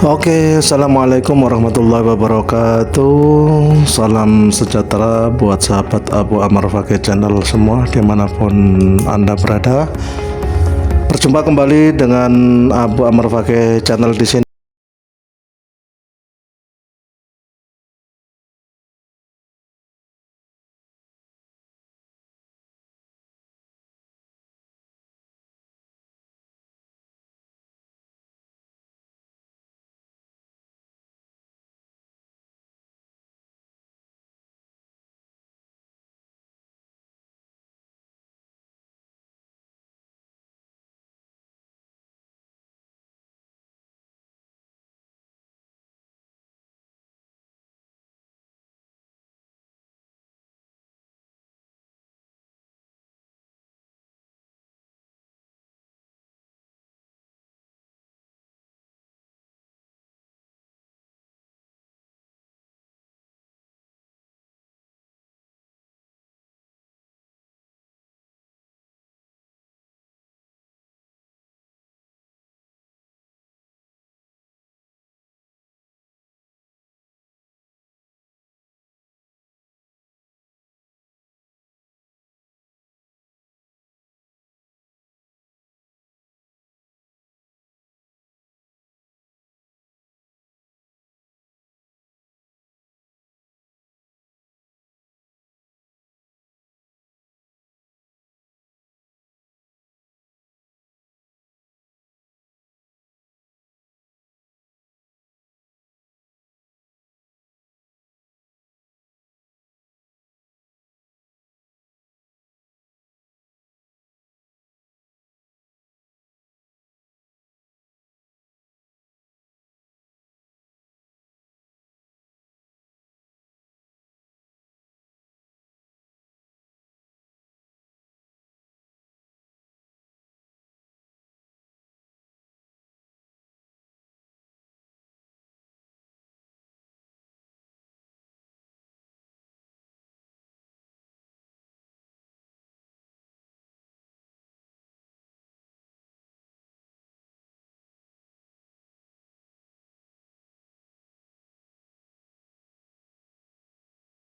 Oke, assalamualaikum warahmatullahi wabarakatuh. Salam sejahtera buat sahabat Abu Ammar Fakih Channel semua dimanapun Anda berada. Berjumpa kembali dengan Abu Ammar Fakih Channel di sini.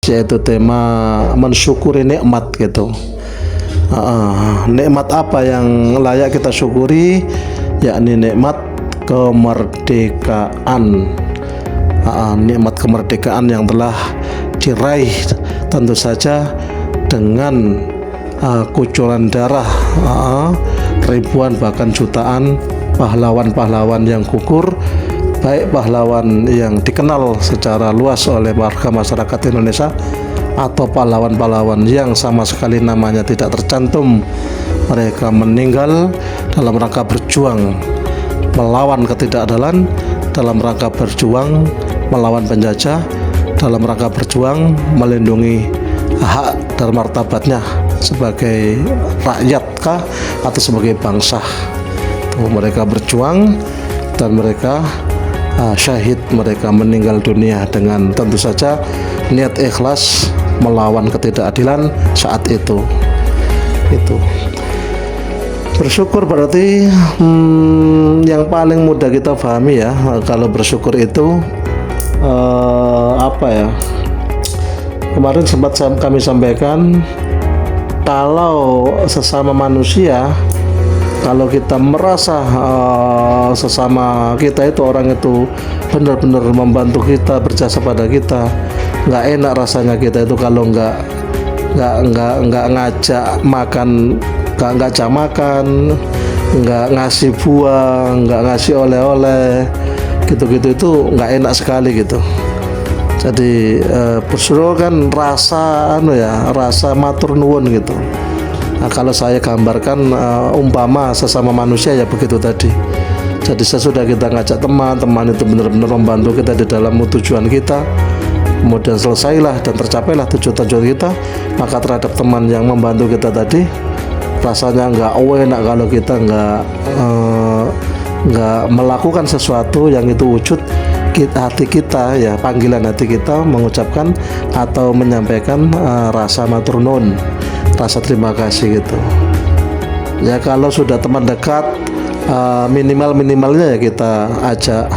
Yaitu tema mensyukuri nikmat gitu. Nikmat apa yang layak kita syukuri, yakni nikmat kemerdekaan. Nikmat kemerdekaan yang telah diraih tentu saja dengan kucuran darah ribuan bahkan jutaan pahlawan-pahlawan yang gugur, baik pahlawan yang dikenal secara luas oleh warga masyarakat Indonesia atau pahlawan-pahlawan yang sama sekali namanya tidak tercantum. Mereka meninggal dalam rangka berjuang melawan ketidakadilan, dalam rangka berjuang melawan penjajah, dalam rangka berjuang melindungi hak dan martabatnya sebagai rakyat kah atau sebagai bangsa. Mereka berjuang dan mereka syahid, mereka meninggal dunia dengan tentu saja niat ikhlas melawan ketidakadilan saat itu. Bersyukur berarti yang paling mudah kita pahami ya. Kalau bersyukur itu apa ya? Kemarin sempat kami sampaikan, kalau sesama manusia, kalau kita merasa sesama kita itu orang itu benar-benar membantu kita, berjasa pada kita, nggak enak rasanya kita itu kalau nggak ngajak makan, nggak ngajak makan, nggak ngasih buah, nggak ngasih oleh-oleh, gitu-gitu, itu nggak enak sekali gitu. Jadi bersyukur kan rasa rasa matur nuwun gitu. Nah, kalau saya gambarkan umpama sesama manusia ya begitu tadi. Jadi sesudah kita ngajak teman itu benar-benar membantu kita di dalam tujuan kita, kemudian selesailah dan tercapailah tujuan kita, maka terhadap teman yang membantu kita tadi rasanya nggak enak kalau kita nggak melakukan sesuatu yang itu wujud hati kita ya, panggilan hati kita mengucapkan atau menyampaikan rasa matur nuwun, rasa terima kasih gitu ya. Kalau sudah teman dekat, minimalnya ya kita ajak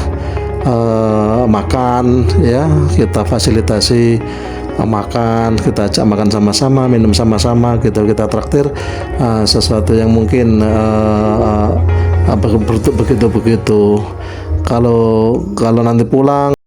makan ya, kita fasilitasi makan, kita ajak makan sama-sama, minum sama-sama gitu, kita traktir sesuatu yang mungkin begitu. Kalau kalau nanti pulang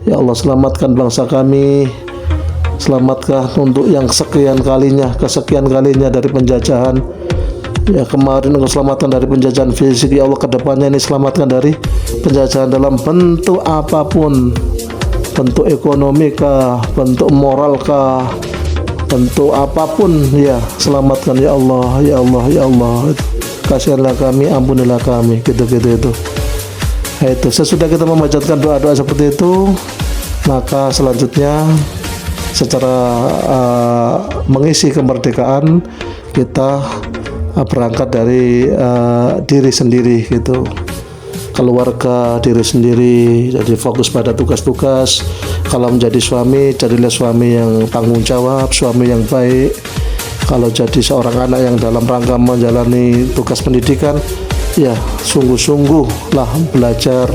Ya Allah, selamatkan bangsa kami, selamatkan untuk yang kesekian kalinya dari penjajahan. Ya kemarin Engkau selamatkan dari penjajahan fisik, ya Allah kedepannya ini selamatkan dari penjajahan dalam bentuk apapun, bentuk ekonomi kah, bentuk moral kah, bentuk apapun, ya selamatkan ya Allah, ya Allah, ya Allah. Kasihanlah kami, ampunilah kami, gitu-gitu itu. Nah, itu sesudah kita memanjatkan doa-doa seperti itu, maka selanjutnya secara mengisi kemerdekaan kita berangkat dari diri sendiri gitu, keluarga, diri sendiri. Jadi fokus pada tugas-tugas. Kalau menjadi suami, jadilah suami yang tanggung jawab, suami yang baik. Kalau jadi seorang anak yang dalam rangka menjalani tugas pendidikan, ya sungguh-sungguh lah belajar.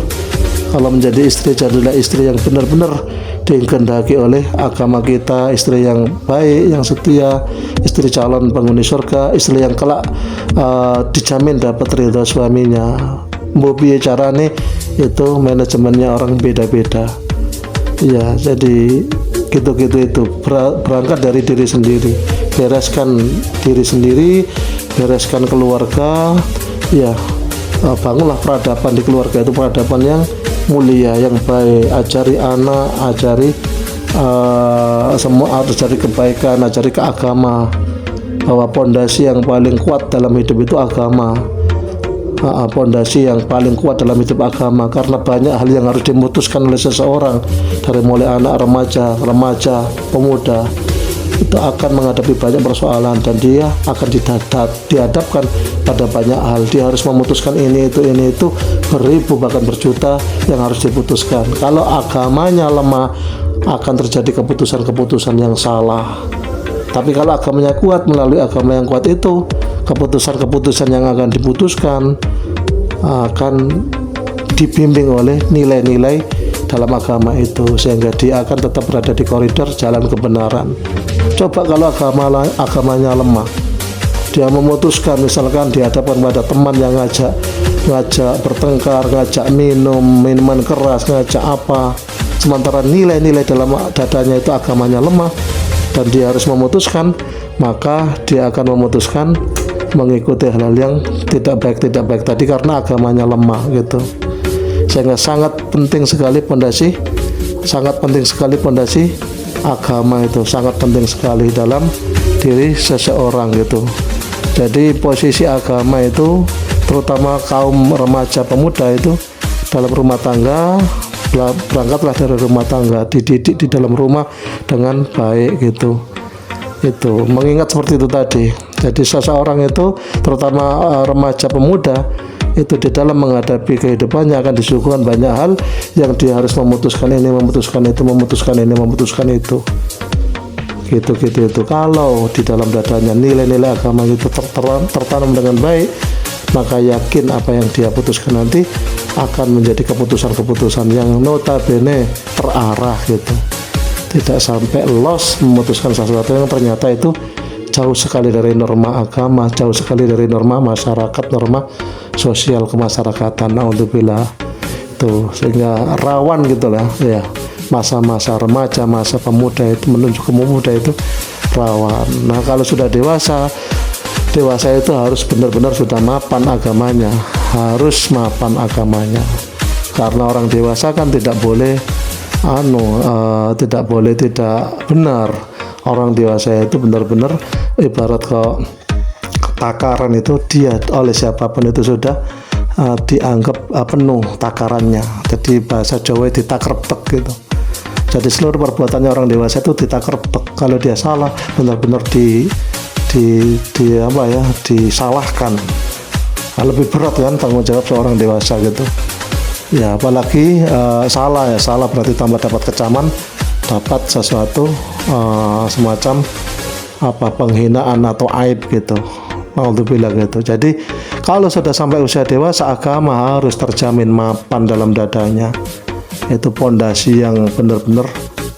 Kalau menjadi istri, jadilah istri yang benar-benar dikehendaki oleh agama kita, istri yang baik, yang setia, istri calon penghuni surga, istri yang kelak dijamin dapat ridha suaminya. Mbopiye carane itu manajemennya orang beda-beda. Ya, jadi gitu-gitu itu berangkat dari diri sendiri, bereskan diri sendiri, bereskan keluarga, ya bangunlah peradaban di keluarga itu peradaban yang mulia, yang baik. Ajari anak, ajari semua, ajari kebaikan, ajari keagama, bahwa pondasi yang paling kuat dalam hidup itu agama. Pondasi yang paling kuat dalam hidup agama, karena banyak hal yang harus dimutuskan oleh seseorang dari mulai anak, remaja, pemuda. Itu akan menghadapi banyak persoalan dan dia akan dihadapkan pada banyak hal. Dia harus memutuskan ini itu beribu bahkan berjuta yang harus diputuskan. Kalau agamanya lemah, akan terjadi keputusan-keputusan yang salah. Tapi kalau agamanya kuat, melalui agama yang kuat itu, keputusan-keputusan yang akan diputuskan akan dibimbing oleh nilai-nilai dalam agama itu, sehingga dia akan tetap berada di koridor jalan kebenaran. Coba kalau agamanya lemah, dia memutuskan misalkan dihadapkan pada teman yang ngajak bertengkar, ngajak minuman keras, ngajak apa, sementara nilai-nilai dalam dadanya itu agamanya lemah, dan dia harus memutuskan, maka dia akan memutuskan mengikuti hal-hal yang tidak baik tadi karena agamanya lemah gitu. Sehingga sangat penting sekali pondasi agama itu, sangat penting sekali dalam diri seseorang gitu. Jadi posisi agama itu, terutama kaum remaja pemuda itu dalam rumah tangga, berangkatlah dari rumah tangga, dididik di dalam rumah dengan baik gitu. Itu mengingat seperti itu tadi. Jadi seseorang itu, terutama remaja pemuda itu, di dalam menghadapi kehidupannya akan disuguhkan banyak hal yang dia harus memutuskan ini, memutuskan itu, memutuskan ini, memutuskan itu. Gitu itu. Kalau di dalam dadanya nilai-nilai agama itu tertanam dengan baik, maka yakin apa yang dia putuskan nanti akan menjadi keputusan-keputusan yang notabene terarah gitu. Tidak sampai lost memutuskan sesuatu yang ternyata itu jauh sekali dari norma agama, jauh sekali dari norma masyarakat, norma sosial kemasyarakatan. Alhamdulillah itu, sehingga rawan gitulah ya, masa-masa remaja, masa pemuda itu menuju ke pemuda itu rawan. Nah kalau sudah dewasa itu harus benar-benar sudah mapan agamanya, karena orang dewasa kan tidak boleh tidak benar. Orang dewasa itu benar-benar ibarat kok takaran itu, dia oleh siapapun itu sudah dianggap penuh takarannya. Jadi bahasa Jawa ditakrepek gitu. Jadi seluruh perbuatannya orang dewasa itu ditakrepek. Kalau dia salah, benar-benar disalahkan. Lebih berat kan tanggung jawab seorang dewasa gitu. Ya apalagi salah berarti tambah dapat kecaman, dapat sesuatu semacam penghinaan atau aib gitu. Alhamdulillah gitu. Jadi kalau sudah sampai usia dewasa, agama harus terjamin mapan dalam dadanya. Itu pondasi yang benar-benar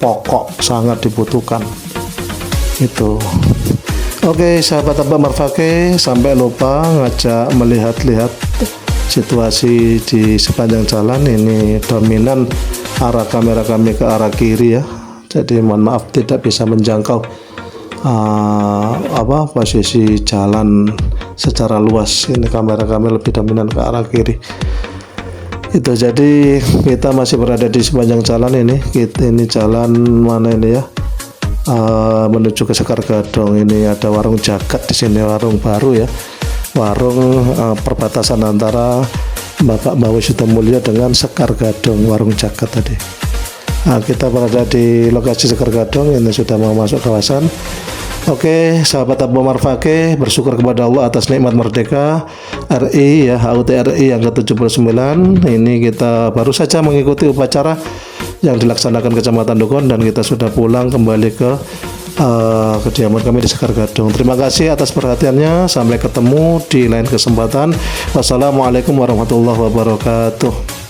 pokok, sangat dibutuhkan. Itu. Oke, sahabat Abah Marfake, sampai lupa ngajak melihat-lihat situasi di sepanjang jalan ini. Dominan arah kamera kami ke arah kiri ya. Jadi mohon maaf tidak bisa menjangkau posisi jalan secara luas. Ini kamera kami lebih dominan ke arah kiri. Itu jadi kita masih berada di sepanjang jalan ini. Ini jalan mana ini ya? Menuju ke Sekar Gadong. Ini ada warung Jagat di sini, warung baru ya. Warung perbatasan antara Bapak Mbah Wisuda dengan Sekar Gadong, warung Jagat tadi. Nah, kita berada di lokasi Sekar Gadong, ini sudah mau masuk kawasan. Oke, sahabat Abu Omar Fakih, bersyukur kepada Allah atas nikmat merdeka RI ya, HUT RI yang ke-79. Ini kita baru saja mengikuti upacara yang dilaksanakan Kecamatan Dukun dan kita sudah pulang kembali ke kediaman kami di Sekar Gadong. Terima kasih atas perhatiannya. Sampai ketemu di lain kesempatan. Wassalamualaikum warahmatullahi wabarakatuh.